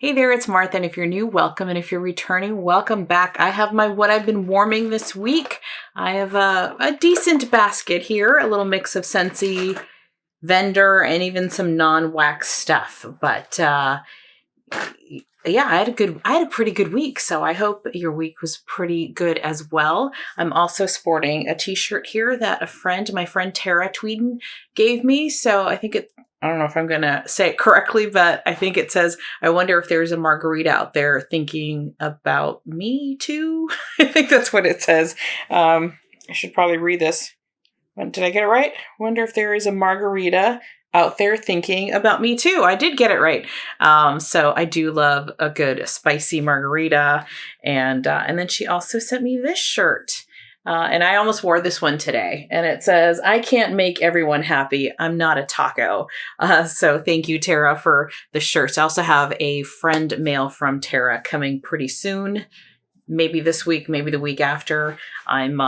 Hey there, it's Martha, and if you're new, welcome, and if you're returning, welcome back. I have what I've been warming this week. I have a decent basket here, a little mix of Scentsy, Lavender, and even some non-wax stuff. But yeah, I had a pretty good week, so I hope your week was pretty good as well. I'm also sporting a t-shirt here that my friend Tara Tweeden gave me, so I don't know if I'm going to say it correctly, but I think it says, I wonder if there's a margarita out there thinking about me too. I think that's what it says. I should probably read this. Did I get it right? Wonder if there is a margarita out there thinking about me too. I did get it right. So I do love a good spicy margarita. And then she also sent me this shirt. And I almost wore this one today, and it says, I can't make everyone happy. I'm not a taco. So thank you, Tara, for the shirts. I also have a friend mail from Tara coming pretty soon. Maybe this week, maybe the week after. I'm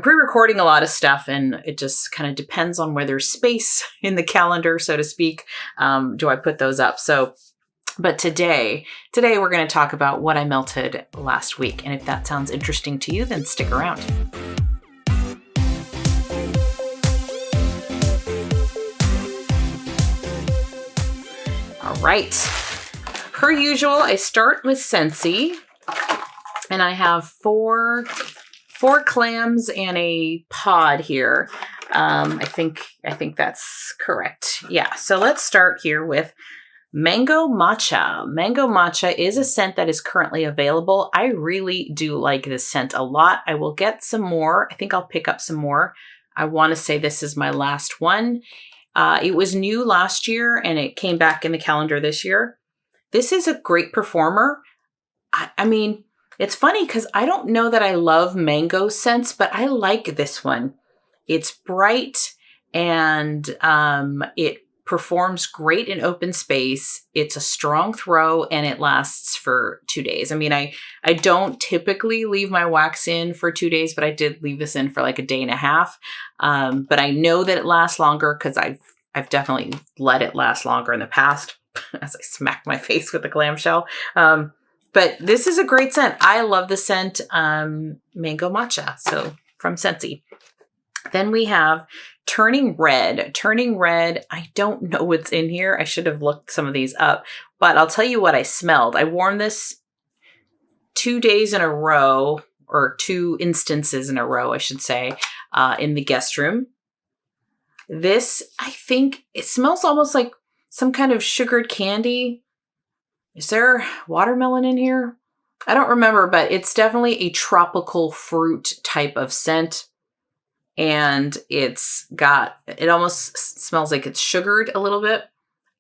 pre-recording a lot of stuff, and it just kind of depends on where there's space in the calendar, so to speak. Do I put those up? But today we're going to talk about what I melted last week. And if that sounds interesting to you, then stick around. All right. Per usual, I start with Scentsy, and I have four clams and a pod here. I think that's correct. Yeah. So let's start here with Mango Matcha. Mango Matcha is a scent that is currently available. I really do like this scent a lot. I will get some more. I think I'll pick up some more. I want to say this is my last one. It was new last year, and it came back in the calendar this year. This is a great performer. I mean, it's funny because I don't know that I love mango scents, but I like this one. It's bright, and it performs great in open space. It's a strong throw, and it lasts for 2 days. I mean, I don't typically leave my wax in for 2 days, but I did leave this in for like a day and a half. But I know that it lasts longer because I've definitely let it last longer in the past as I smack my face with the clamshell. But this is a great scent. I love the scent Mango Matcha, so from Scentsy. Then we have Turning Red. Turning Red, I don't know what's in here. I should have looked some of these up, but I'll tell you what I smelled. I worn this 2 days in a row, or 2 instances in a row, I should say, in the guest room. This, I think, it smells almost like some kind of sugared candy. Is there watermelon in here? I don't remember, but it's definitely a tropical fruit type of scent. And it almost smells like it's sugared a little bit.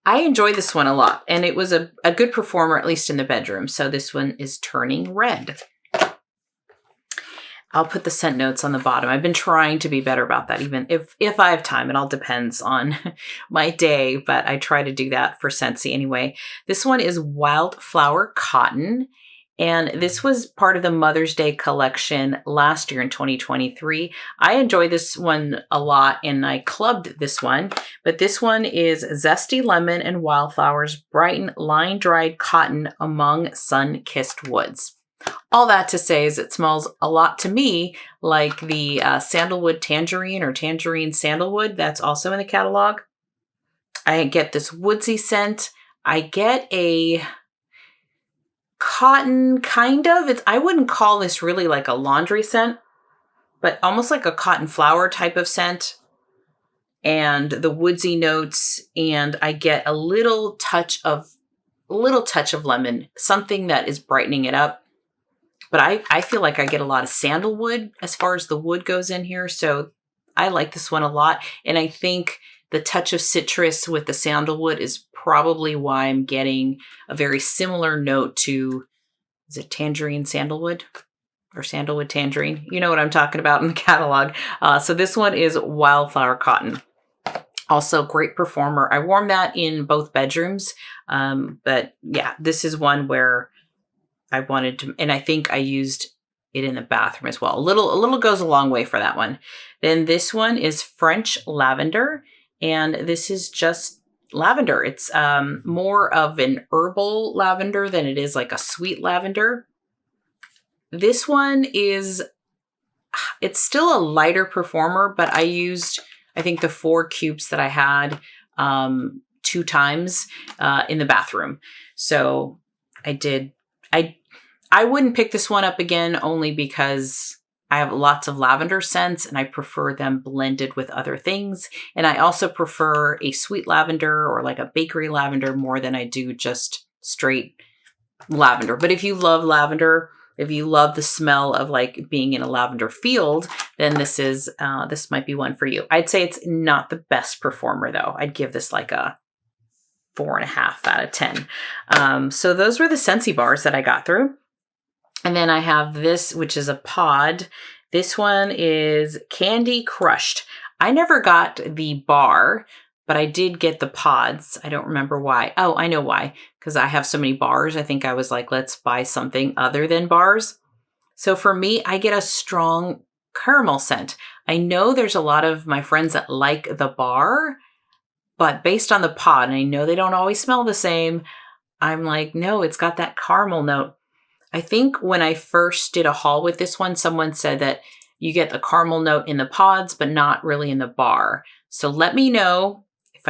I enjoy this one a lot, and it was a good performer, at least in the bedroom. So this one is Turning Red. I'll put the scent notes on the bottom. I've been trying to be better about that, even if I have time. It all depends on my day, but I try to do that for Scentsy anyway. This one is Wildflower Cotton. And this was part of the Mother's Day collection last year in 2023. I enjoy this one a lot, and I clubbed this one. But this one is Zesty Lemon and Wildflowers, Brighten Line-Dried Cotton Among Sun-Kissed Woods. All that to say is it smells a lot to me like the Sandalwood Tangerine or Tangerine Sandalwood that's also in the catalog. I get this woodsy scent. I get a cotton, kind of. I wouldn't call this really like a laundry scent, but almost like a cotton flower type of scent. And the woodsy notes, and I get a little touch of lemon, something that is brightening it up. But I feel like I get a lot of sandalwood as far as the wood goes in here. So I like this one a lot. And I think the touch of citrus with the sandalwood is probably why I'm getting a very similar note to, is it Tangerine Sandalwood or Sandalwood Tangerine? You know what I'm talking about in the catalog. So this one is Wildflower Cotton. Also great performer. I wore that in both bedrooms. But yeah, this is one where I wanted to, and I think I used it in the bathroom as well. A little goes a long way for that one. Then this one is French Lavender. And this is just lavender. It's more of an herbal lavender than it is like a sweet lavender. This one it's still a lighter performer, but I used, I think, the 4 cubes that I had 2 times in the bathroom. So I wouldn't pick this one up again only because I have lots of lavender scents and I prefer them blended with other things. And I also prefer a sweet lavender or like a bakery lavender more than I do just straight lavender. But if you love lavender, if you love the smell of like being in a lavender field, then this might be one for you. I'd say it's not the best performer though. I'd give this like a 4.5 out of 10. So those were the Scentsy bars that I got through. And then I have this, which is a pod. This one is Candy Crushed. I never got the bar, but I did get the pods. I don't remember why. Oh, I know why. Because I have so many bars. I think I was like, let's buy something other than bars. So for me, I get a strong caramel scent. I know there's a lot of my friends that like the bar, but based on the pod, and I know they don't always smell the same, I'm like, no, it's got that caramel note. I think when I first did a haul with this one, someone said that you get the caramel note in the pods, but not really in the bar. So let me know if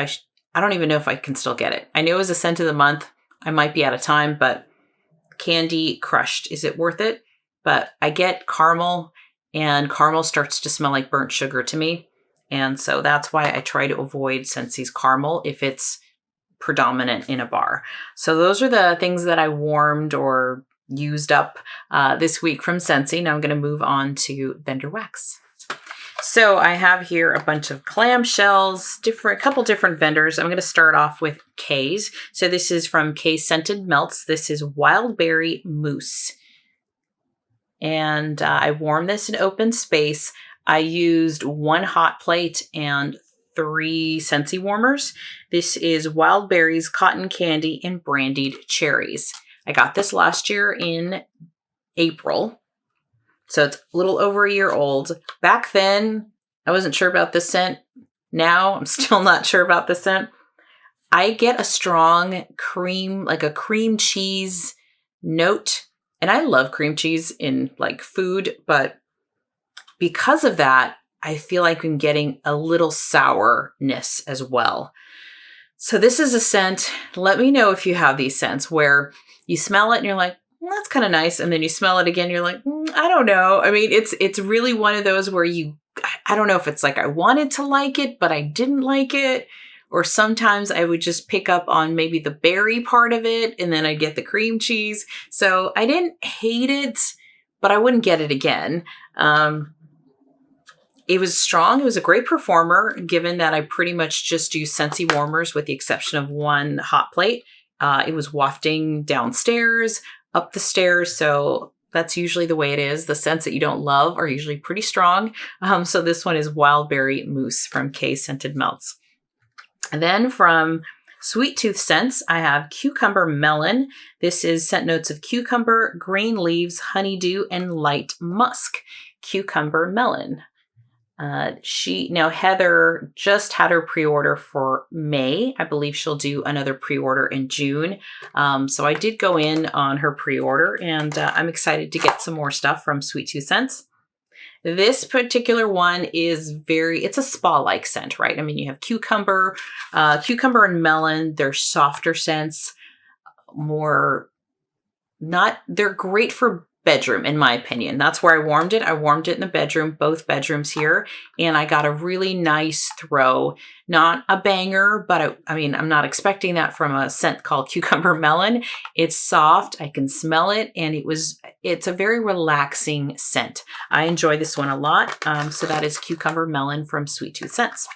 I don't even know if I can still get it. I know it was a scent of the month. I might be out of time, but Candy Crushed, is it worth it? But I get caramel, and caramel starts to smell like burnt sugar to me. And so that's why I try to avoid Scentsy's caramel if it's predominant in a bar. So those are the things that I warmed or used up this week from Scentsy. Now I'm going to move on to vendor wax. So I have here a bunch of clamshells, a couple different vendors. I'm going to start off with K's. So this is from K Scented Melts. This is Wildberry Mousse. And I warmed this in open space. I used 1 hot plate and 3 Scentsy warmers. This is Wildberry's Cotton Candy and Brandied Cherries. I got this last year in April, so it's a little over a year old. Back then, I wasn't sure about this scent. Now, I'm still not sure about the scent. I get a strong cream, like a cream cheese note, and I love cream cheese in like food, but because of that, I feel like I'm getting a little sourness as well. So this is a scent. Let me know if you have these scents where you smell it and you're like, that's kind of nice. And then you smell it again. You're like, I don't know. I mean, it's really one of those where I don't know if it's like I wanted to like it, but I didn't like it. Or sometimes I would just pick up on maybe the berry part of it and then I get the cream cheese. So I didn't hate it, but I wouldn't get it again. It was strong. It was a great performer, given that I pretty much just use Scentsy warmers with the exception of 1 hot plate. It was wafting downstairs, up the stairs. So that's usually the way it is. The scents that you don't love are usually pretty strong. So this one is Wildberry Mousse from K Scented Melts. And then from Sweet Tooth Scents, I have Cucumber Melon. This is scent notes of cucumber, green leaves, honeydew, and light musk. Cucumber Melon. Heather just had her pre-order for May. I believe she'll do another pre-order in June. So I did go in on her pre-order and I'm excited to get some more stuff from Sweet Tooth Scents. This particular one is it's a spa-like scent, right? I mean, you have cucumber and melon. They're softer scents, they're great for bedroom, in my opinion. That's where I warmed it. I warmed it in the bedroom, both bedrooms here, and I got a really nice throw. Not a banger, but I'm not expecting that from a scent called Cucumber Melon. It's soft, I can smell it, and it's a very relaxing scent. I enjoy this one a lot. So that is Cucumber Melon from Sweet Tooth Scents.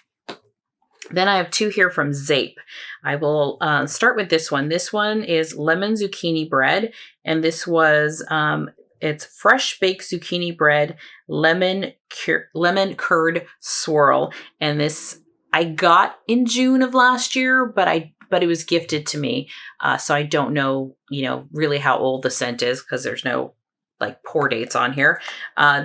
Then I have 2 here from Zeep. I will start with this one. This one is lemon zucchini bread, and this was it's fresh baked zucchini bread, lemon curd swirl, and this I got in June of last year, but it was gifted to me, so I don't know, really how old the scent is because there's no like pour dates on here.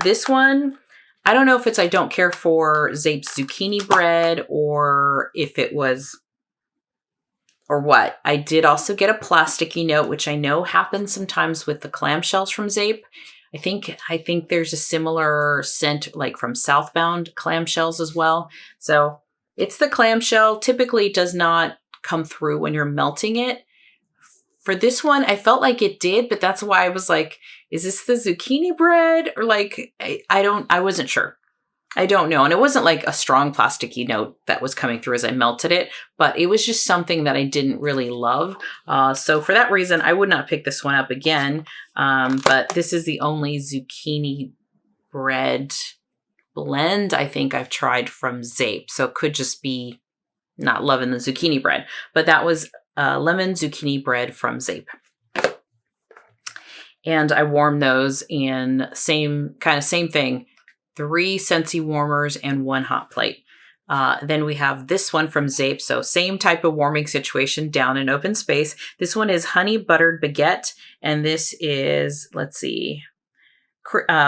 This one, I don't know if it's I don't care for Zeep's zucchini bread or if it was or what. I did also get a plasticky note, which I know happens sometimes with the clamshells from Zeep. I think there's a similar scent like from Southbound clamshells as well. So it's the clamshell. Typically does not come through when you're melting it. For this one, I felt like it did, but that's why I was like, is this the zucchini bread? Or like, I wasn't sure. I don't know. And it wasn't like a strong plasticky note that was coming through as I melted it, but it was just something that I didn't really love. So for that reason, I would not pick this one up again. But this is the only zucchini bread blend I think I've tried from Zeep. So it could just be not loving the zucchini bread, but that was lemon zucchini bread from Zeep. And I warmed those in same thing. 3 Scentsy warmers and 1 hot plate. Then we have this one from Zeep. So same type of warming situation down in open space. This one is honey buttered baguette. And this is, let's see,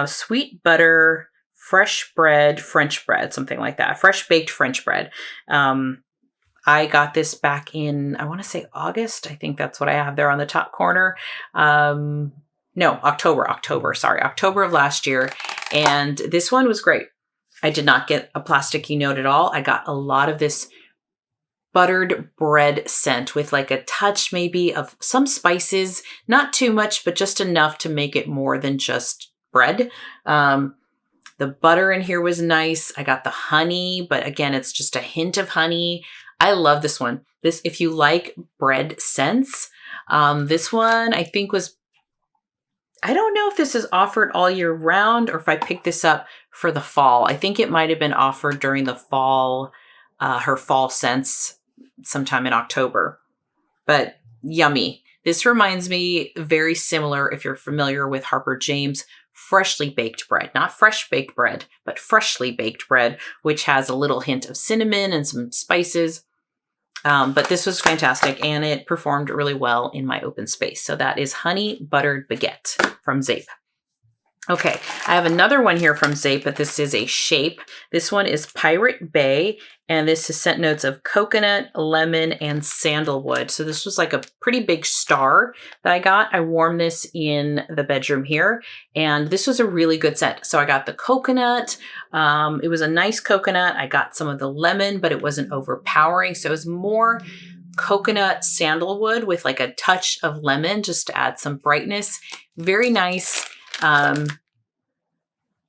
sweet butter, fresh bread, French bread, something like that. Fresh baked French bread. I got this back in, I want to say August. I think that's what I have there on the top corner. No, October of last year. And this one was great. I did not get a plasticky note at all. I got a lot of this buttered bread scent with like a touch maybe of some spices, not too much, but just enough to make it more than just bread. The butter in here was nice. I got the honey, but again, it's just a hint of honey. I love this one. This, if you like bread scents, this one I think was, I don't know if this is offered all year round or if I picked this up for the fall. I think it might have been offered during the fall, her fall scents sometime in October, but yummy. This reminds me very similar, if you're familiar with Harper James, freshly baked bread, not fresh baked bread, but freshly baked bread, which has a little hint of cinnamon and some spices. But this was fantastic and it performed really well in my open space. So that is honey buttered baguette from Zeep. Okay, I have another one here from Zeep, but this is a shape. This one is Pirate Bay, and this is scent notes of coconut, lemon, and sandalwood. So this was like a pretty big star that I got. I warmed this in the bedroom here, and this was a really good scent. So I got the coconut. It was a nice coconut. I got some of the lemon, but it wasn't overpowering. So it was more coconut sandalwood with like a touch of lemon just to add some brightness. Very nice.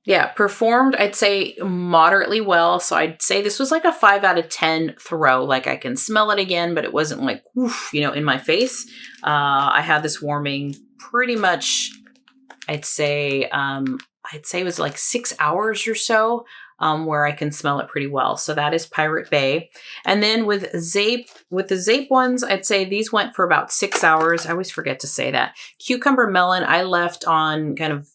Yeah, performed, I'd say moderately well. So I'd say this was like a 5 out of 10 throw. Like I can smell it again, but it wasn't like, woof, you know, in my face. I had this warming pretty much, I'd say it was like 6 hours or so, where I can smell it pretty well. So that is Pirate Bay. And then with the Zeep ones, I'd say these went for about 6 hours. I always forget to say that. Cucumber Melon, I left on kind of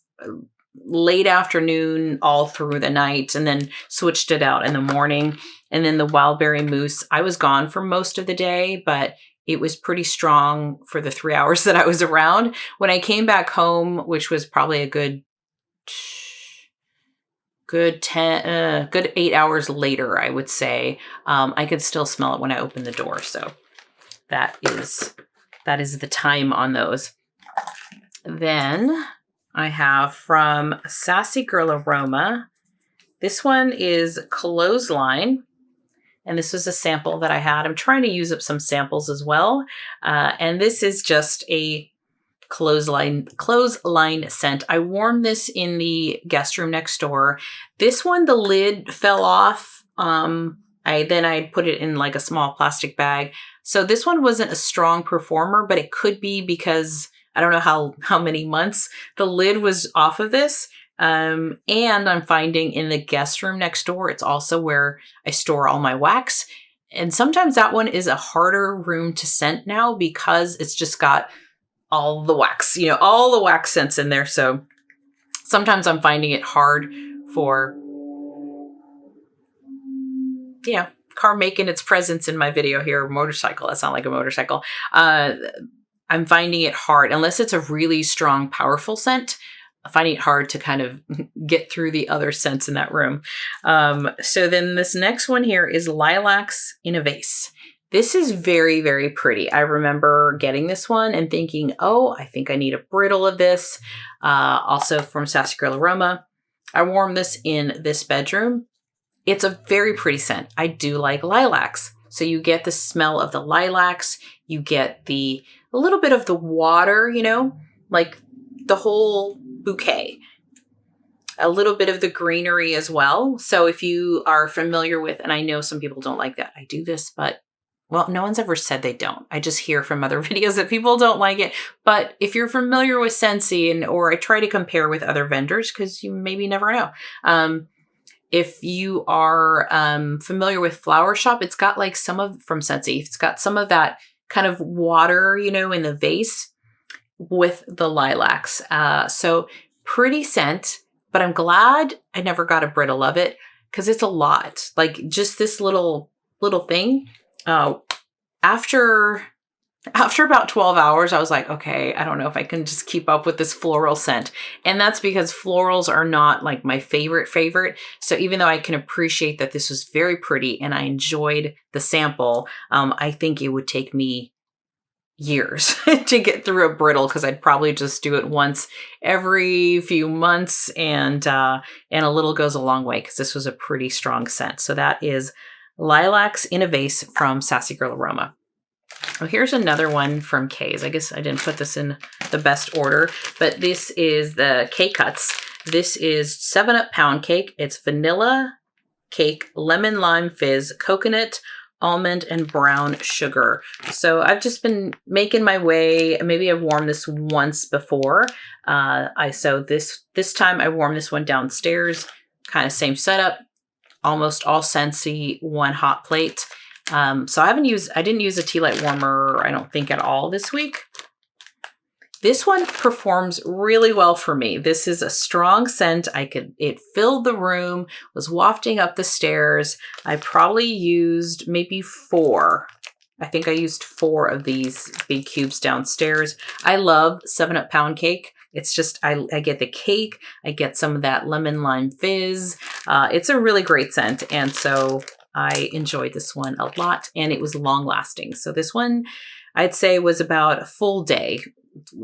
late afternoon all through the night and then switched it out in the morning. And then the Wildberry Mousse, I was gone for most of the day, but it was pretty strong for the 3 hours that I was around. When I came back home, which was probably a good 8 hours later, I would say, I could still smell it when I opened the door. So that is the time on those. Then I have from Sassy Girl Aroma. This one is Clothesline. And this was a sample that I had. I'm trying to use up some samples as well. And this is just a clothesline scent. I warmed this in the guest room next door. This one, the lid fell off. I put it in like a small plastic bag. So this one wasn't a strong performer, but it could be because I don't know how many months the lid was off of this. And I'm finding in the guest room next door, it's also where I store all my wax. And sometimes that one is a harder room to scent now because it's just got all the wax, all the wax scents in there. So sometimes I'm finding it hard for, car making its presence in my video here. Motorcycle, that sounds like a motorcycle. I'm finding it hard, unless it's a really strong, powerful scent, finding it hard to kind of get through the other scents in that room. So then this next one here is Lilacs in a Vase. This is very, very pretty. I remember getting this one and thinking, oh, I think I need a brittle of this. Also from Sassy Girl Aroma. I warm this in this bedroom. It's a very pretty scent. I do like lilacs. So you get the smell of the lilacs. You get a little bit of the water, you know, like the whole bouquet. A little bit of the greenery as well. So if you are familiar with, and I know some people don't like that I do this, but well, no one's ever said they don't. I just hear from other videos that people don't like it. But if you're familiar with Scentsy, or I try to compare with other vendors, because you maybe never know. If you are familiar with Flower Shop, it's got like from Scentsy, it's got some of that kind of water, you know, in the vase with the lilacs. So pretty scent, but I'm glad I never got a brittle of it because it's a lot. Like just this little thing. After about 12 hours, I was like, okay, I don't know if I can just keep up with this floral scent. And that's because florals are not like my favorite. So even though I can appreciate that this was very pretty and I enjoyed the sample, I think it would take me years to get through a brittle because I'd probably just do it once every few months, and a little goes a long way because this was a pretty strong scent. So that is Lilacs in a Vase from Sassy Girl Aroma. Oh, here's another one from K's. I guess I didn't put this in the best order, but this is the K-Cuts. This is 7-Up Pound Cake. It's vanilla cake, lemon lime fizz, coconut, almond, and brown sugar. So I've just been making my way. Maybe I've warmed this once before. So this time I warmed this one downstairs. Kind of same setup. Almost all Scentsy, one hot plate. So I didn't use a tea light warmer, I don't think, at all this week. This one performs really well for me. This is a strong scent. It filled the room, was wafting up the stairs. I probably used maybe 4. I think I used 4 of these big cubes downstairs. I love 7-Up Pound Cake. It's just, I get the cake, I get some of that lemon lime fizz. It's a really great scent. And so I enjoyed this one a lot, and it was long lasting. So this one I'd say was about a full day,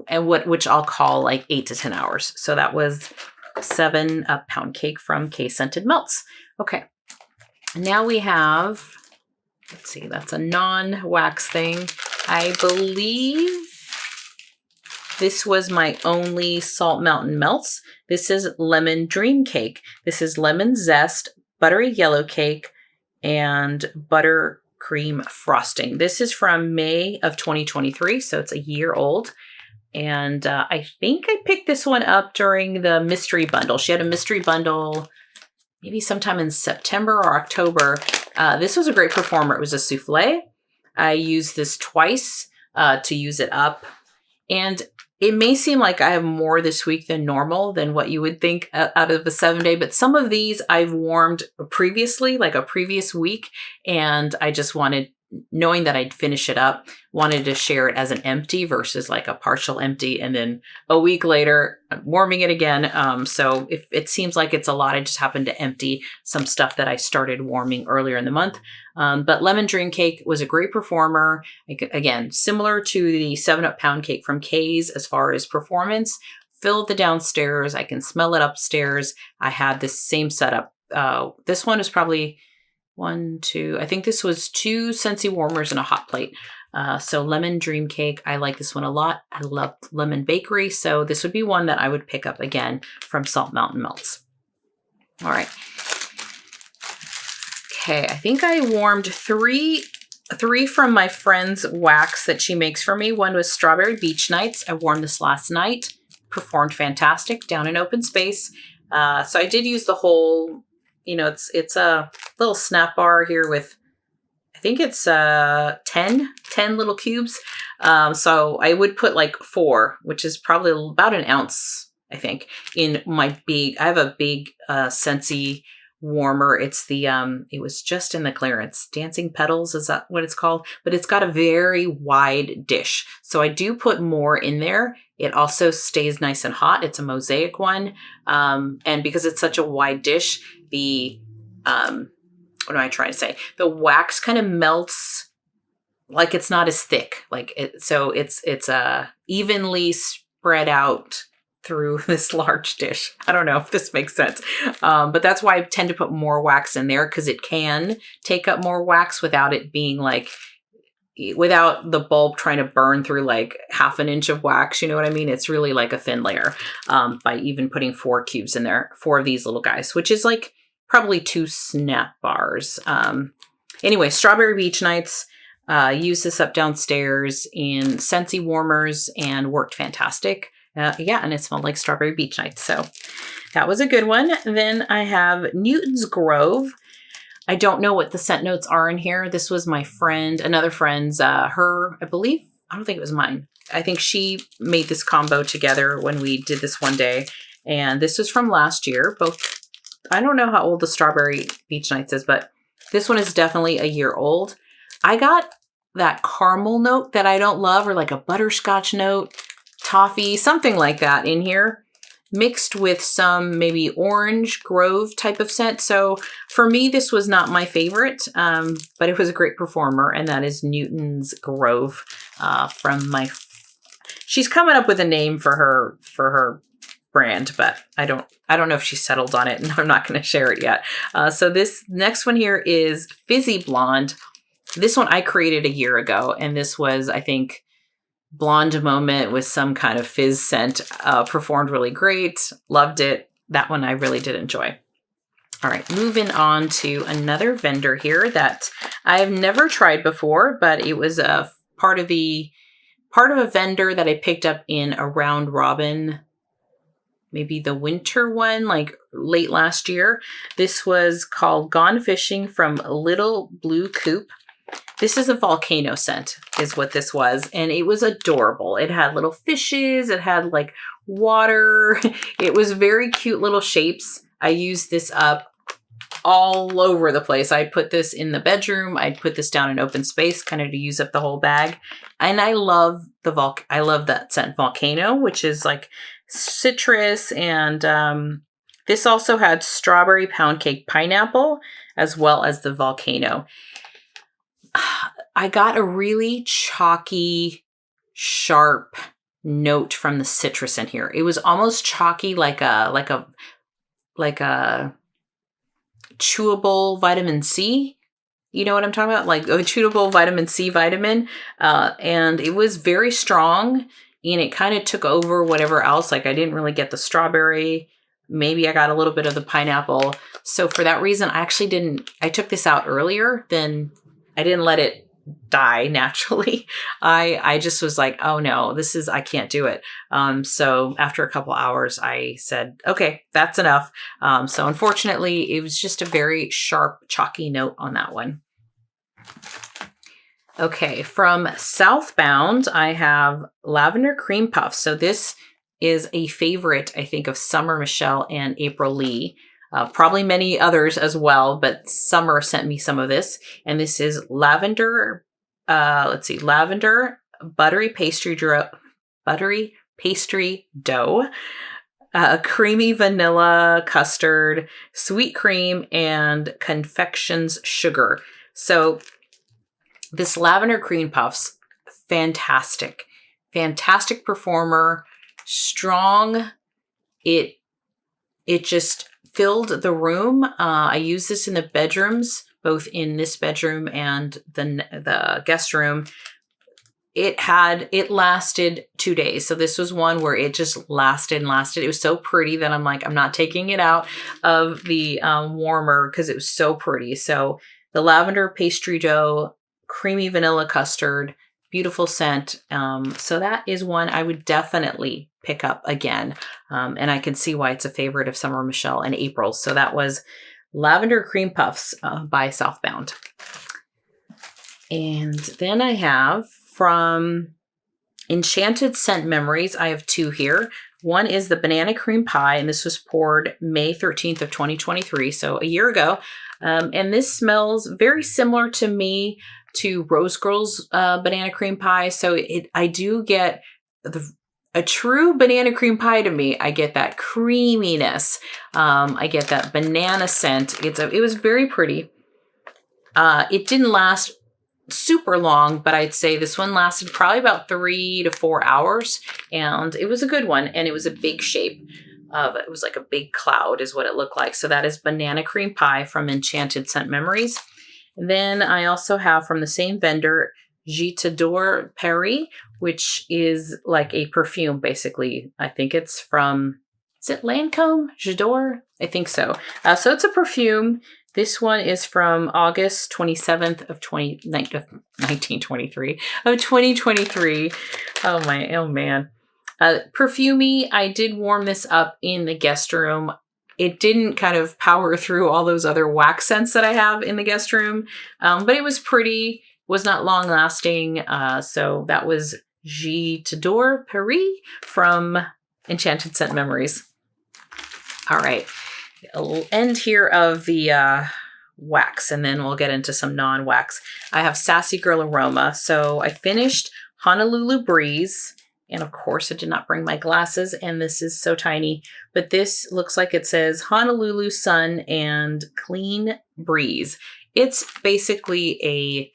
and which I'll call like 8 to 10 hours. So that was 7-Up Pound Cake from K Scented Melts. Okay. Now we have, let's see, that's a non-wax thing. I believe this was my only Salt Mountain Melts. This is Lemon Dream Cake. This is lemon zest, buttery yellow cake, and buttercream frosting. This is from May of 2023, so it's a year old. And I think I picked this one up during the mystery bundle. She had a mystery bundle maybe sometime in September or October. This was a great performer. It was a souffle. I used this twice to use it up. And it may seem like I have more this week than normal, than what you would think out of a 7-day, but some of these I've warmed previously, like a previous week, and I just wanted, knowing that I'd finish it up, wanted to share it as an empty versus like a partial empty, and then a week later, I'm warming it again. So if it seems like it's a lot, I just happened to empty some stuff that I started warming earlier in the month. But Lemon Dream Cake was a great performer. Again, similar to the 7-Up Pound Cake from K's as far as performance. Filled the downstairs. I can smell it upstairs. I had this same setup. This one is probably 1, 2. I think this was 2 Scentsy warmers and a hot plate. So Lemon Dream Cake, I like this one a lot. I love Lemon Bakery, so this would be one that I would pick up again from Salt Mountain Melts. All right. Okay, I think I warmed 3 from my friend's wax that she makes for me. One was Strawberry Beach Nights. I warmed this last night. Performed fantastic down in open space. So I did use the whole, you know, it's a little snap bar here with, I think it's 10 little cubes. So I would put like 4, which is probably about an ounce, I think, in my big, I have a big Scentsy warmer. It's the, it was just in the clearance. Dancing Petals, is that what it's called? But it's got a very wide dish. So I do put more in there. It also stays nice and hot. It's a mosaic one. And because it's such a wide dish, the, what am I trying to say? The wax kind of melts like it's not as thick. Like so it's evenly spread out through this large dish. I don't know if this makes sense. But that's why I tend to put more wax in there, because it can take up more wax without it being like, without the bulb trying to burn through like half an inch of wax. You know what I mean? It's really like a thin layer by even putting 4 cubes in there, 4 of these little guys, which is like probably 2 snap bars. Anyway, Strawberry Beach Nights. Used this up downstairs in Scentsy warmers and worked fantastic. Yeah, and it smelled like Strawberry Beach Nights. So that was a good one. Then I have Newton's Grove. I don't know what the scent notes are in here. This was my friend, another friend's, her, I believe, I don't think it was mine. I think she made this combo together when we did this one day. And this was from last year. Both, I don't know how old the Strawberry Beach Nights is, but this one is definitely a year old. I got that caramel note that I don't love, or like a butterscotch note, toffee, something like that in here, mixed with some maybe orange grove type of scent. So for me, this was not my favorite, but it was a great performer, and that is Newton's Grove from my, she's coming up with a name for her brand, but I don't know if she settled on it, and I'm not going to share it yet. So this next one here is Fizzy Blonde. This one I created a year ago, and this was, I think, blonde moment with some kind of fizz scent. Performed really great. Loved it. That one I really did enjoy. All right, moving on to another vendor here that I have never tried before, but it was a part of a vendor that I picked up in a round robin, maybe the winter one, like late last year. This was called Gone Fishing from Little Blue Coop. This is a volcano scent is what this was. And it was adorable. It had little fishes. It had like water. It was very cute little shapes. I used this up all over the place. I'd put this in the bedroom. I'd put this down in open space, kind of to use up the whole bag. And I love I love that scent Volcano, which is like citrus. And this also had strawberry pound cake pineapple, as well as the Volcano. I got a really chalky, sharp note from the citrus in here. It was almost chalky, like a chewable vitamin C. You know what I'm talking about? Like a chewable vitamin C vitamin. And it was very strong, and it kind of took over whatever else. Like I didn't really get the strawberry. Maybe I got a little bit of the pineapple. So for that reason, I took this out earlier than, I didn't let it die naturally. I just was like, oh no, I can't do it. So after a couple hours, I said, okay, that's enough. So unfortunately, it was just a very sharp, chalky note on that one. Okay, from Southbound, I have Lavender Cream Puffs. So this is a favorite, I think, of Summer Michelle and April Lee. Probably many others as well, but Summer sent me some of this. And this is lavender, lavender, buttery pastry dough, creamy vanilla custard, sweet cream, and confections sugar. So this Lavender Cream Puffs, fantastic performer, strong. It just filled the room. I use this in the bedrooms, both in this bedroom and the guest room. It lasted 2 days. So this was one where it just lasted and lasted. It was so pretty that I'm like, I'm not taking it out of the warmer because it was so pretty. So the lavender pastry dough, creamy vanilla custard, beautiful scent. So that is one I would definitely pick up again. And I can see why it's a favorite of Summer Michelle and April. So that was Lavender Cream Puffs by Southbound. And then I have from Enchanted Scent Memories, I have 2 here. One is the banana cream pie, and this was poured May 13th of 2023, so a year ago. And this smells very similar to me to Rose Girl's banana cream pie. So I do get a true banana cream pie to me. I get that creaminess. I get that banana scent. It was very pretty. It didn't last super long, but I'd say this one lasted probably about 3 to 4 hours, and it was a good one, and it was a big shape. It was like a big cloud is what it looked like. So that is Banana Cream Pie from Enchanted Scent Memories. And then I also have from the same vendor, J'adore Paris, which is like a perfume, basically. I think it's from, is it Lancome? J'adore? I think so. So it's a perfume. This one is from August 27th of 2023. Oh man. Perfumey, I did warm this up in the guest room. It didn't kind of power through all those other wax scents that I have in the guest room, but it was pretty, was not long lasting. So that was J'adore Paris from Enchanted Scent Memories. All right, I'll end here of the wax, and then we'll get into some non-wax. I have Sassy Girl Aroma. So I finished Honolulu Breeze. And of course, I did not bring my glasses, and this is so tiny. But this looks like it says Honolulu Sun and Clean Breeze. It's basically a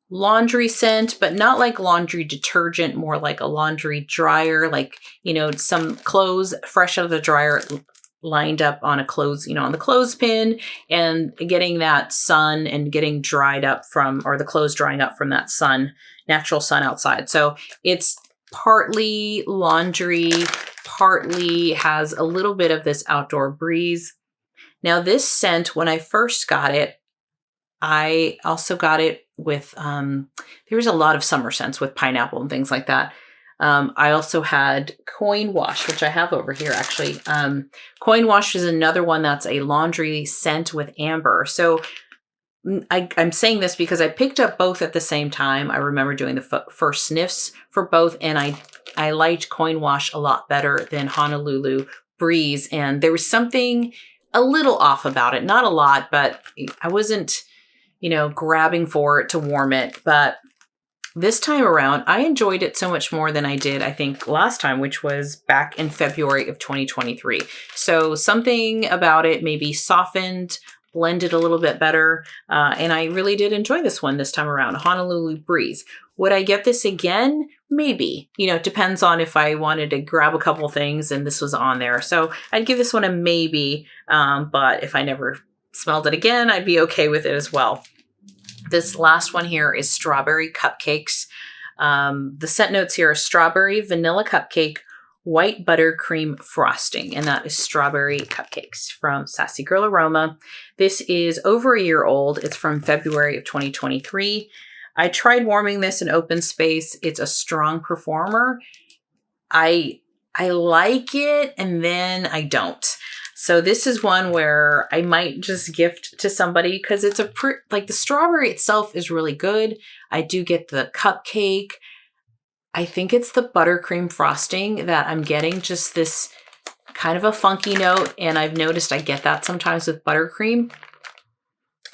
laundry scent, but not like laundry detergent, more like a laundry dryer, like, you know, some clothes fresh out of the dryer lined up on a clothes, you know, on the clothespin, and getting that sun and getting dried up from, or the clothes drying up from that sun, natural sun outside. So it's partly laundry, partly has a little bit of this outdoor breeze. Now this scent, when I first got it, I also got it with, there was a lot of summer scents with pineapple and things like that. I also had Coin Wash, which I have over here actually. Coin Wash is another one that's a laundry scent with amber. So I'm saying this because I picked up both at the same time. I remember doing the first sniffs for both, and I liked Coin Wash a lot better than Honolulu Breeze. And there was something a little off about it. Not a lot, but I wasn't, you know, grabbing for it to warm it. But this time around, I enjoyed it so much more than I did, I think, last time, which was back in February of 2023. So something about it maybe softened, blended a little bit better. And I really did enjoy this one this time around, Honolulu Breeze. Would I get this again? Maybe. You know, it depends on if I wanted to grab a couple things and this was on there. So I'd give this one a maybe. But if I never smelled it again, I'd be okay with it as well. This last one here is Strawberry Cupcakes. The scent notes here are strawberry, vanilla cupcake, white buttercream frosting, and that is Strawberry Cupcakes from Sassy Girl Aroma. This is over a year old. It's from February of 2023. I tried warming this in open space. It's a strong performer. I like it, and then I don't. So this is one where I might just gift to somebody because it's like the strawberry itself is really good. I do get the cupcake. I think it's the buttercream frosting that I'm getting, just this kind of a funky note. And I've noticed I get that sometimes with buttercream.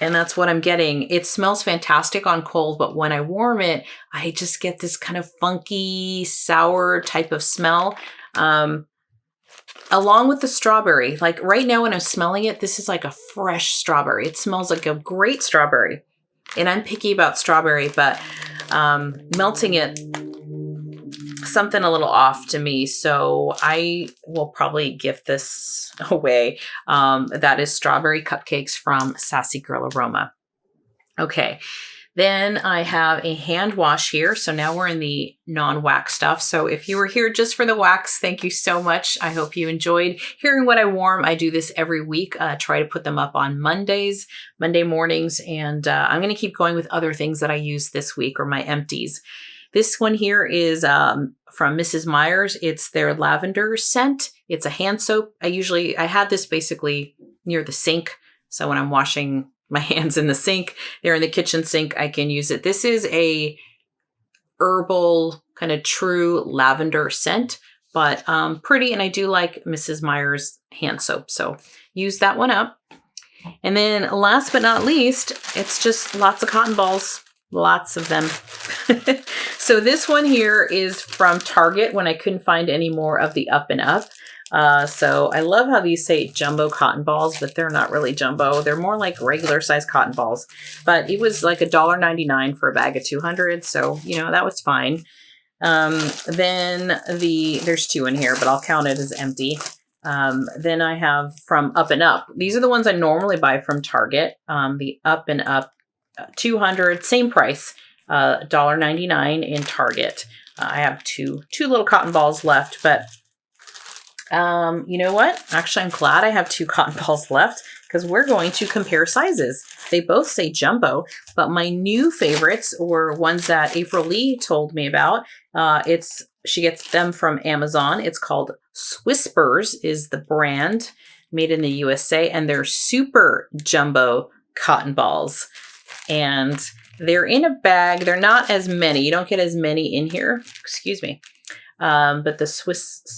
And that's what I'm getting. It smells fantastic on cold, but when I warm it, I just get this kind of funky, sour type of smell. Along with the strawberry, like right now when I'm smelling it, this is like a fresh strawberry. It smells like a great strawberry. And I'm picky about strawberry, but melting it, something a little off to me. So I will probably gift this away. That is Strawberry Cupcakes from Sassy Girl Aroma. Okay. Then I have a hand wash here. So now we're in the non-wax stuff. So if you were here just for the wax, thank you so much. I hope you enjoyed hearing what I warm. I do this every week. Try to put them up on Monday mornings. And I'm going to keep going with other things that I use this week, or my empties. This one here is from Mrs. Meyer's. It's their lavender scent. It's a hand soap. I had this basically near the sink. So when I'm washing my hands in the sink, they're in the kitchen sink, I can use it. This is a herbal kind of true lavender scent, but pretty. And I do like Mrs. Meyer's hand soap. So use that one up. And then last but not least, it's just lots of cotton balls. Lots of them. So this one here is from Target when I couldn't find any more of the Up and Up. So I love how these say jumbo cotton balls, but they're not really jumbo. They're more like regular size cotton balls. But it was like $1.99 for a bag of 200. So, you know, that was fine. Then there's 2 in here, but I'll count it as empty. Then I have from Up and Up. These are the ones I normally buy from Target. The Up and Up 200, same price, $1.99 in Target. I have two little cotton balls left, but you know what? Actually, I'm glad I have 2 cotton balls left because we're going to compare sizes. They both say jumbo, but my new favorites were ones that April Lee told me about. She gets them from Amazon. It's called Whispers is the brand, made in the USA, and they're super jumbo cotton balls. And they're in a bag. They're not as many. You don't get as many in here. Excuse me. But the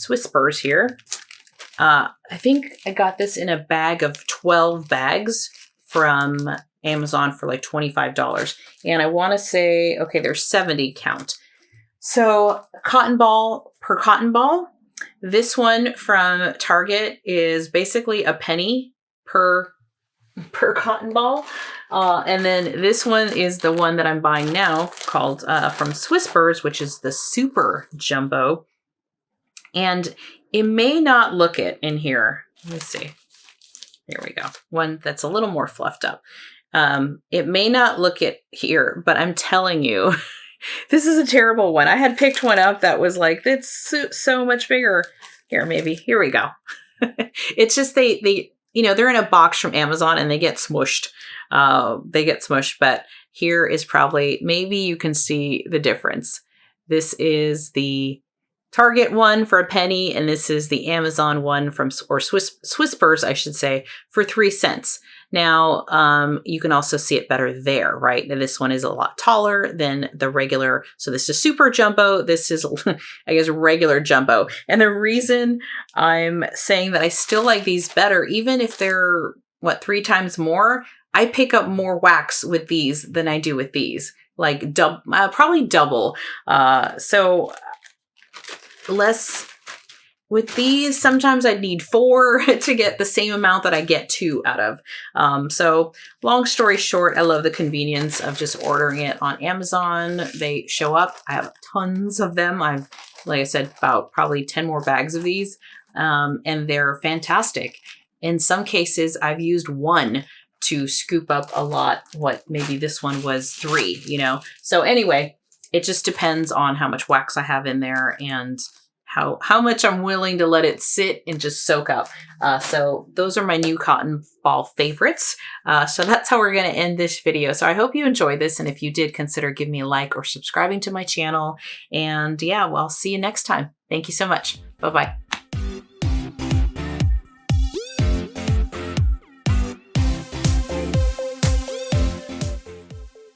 Whispers here, I think I got this in a bag of 12 bags from Amazon for like $25. And I want to say, okay, there's 70 count. So cotton ball per cotton ball. This one from Target is basically a penny per cotton ball. And then this one is the one that I'm buying now called from Whispers, which is the super jumbo. And it may not look it in here. Let me see. Here we go. One that's a little more fluffed up. It may not look it here, but I'm telling you, this is a terrible one. I had picked one up that was like, it's so much bigger. Here, maybe. Here we go. It's just they you know, they're in a box from Amazon and they get smushed. But here is probably, maybe you can see the difference. This is the Target one for a penny, and this is the Amazon one from, or Whispers, I should say, for 3 cents. Now, you can also see it better there, right? Now, this one is a lot taller than the regular. So this is super jumbo. This is, I guess, regular jumbo. And the reason I'm saying that I still like these better, even if they're, 3 times more, I pick up more wax with these than I do with these. Like, probably double. So less. With these, sometimes I need 4 to get the same amount that I get 2 out of. So long story short, I love the convenience of just ordering it on Amazon. They show up. I have tons of them. I've, like I said, about probably 10 more bags of these. And they're fantastic. In some cases, I've used 1 to scoop up a lot. Maybe this one was 3, you know? So anyway, it just depends on how much wax I have in there and how much I'm willing to let it sit and just soak up. So those are my new cotton ball favorites. So that's how we're going to end this video. So I hope you enjoyed this. And if you did, consider giving me a like or subscribing to my channel. And yeah, well, I'll see you next time. Thank you so much. Bye-bye.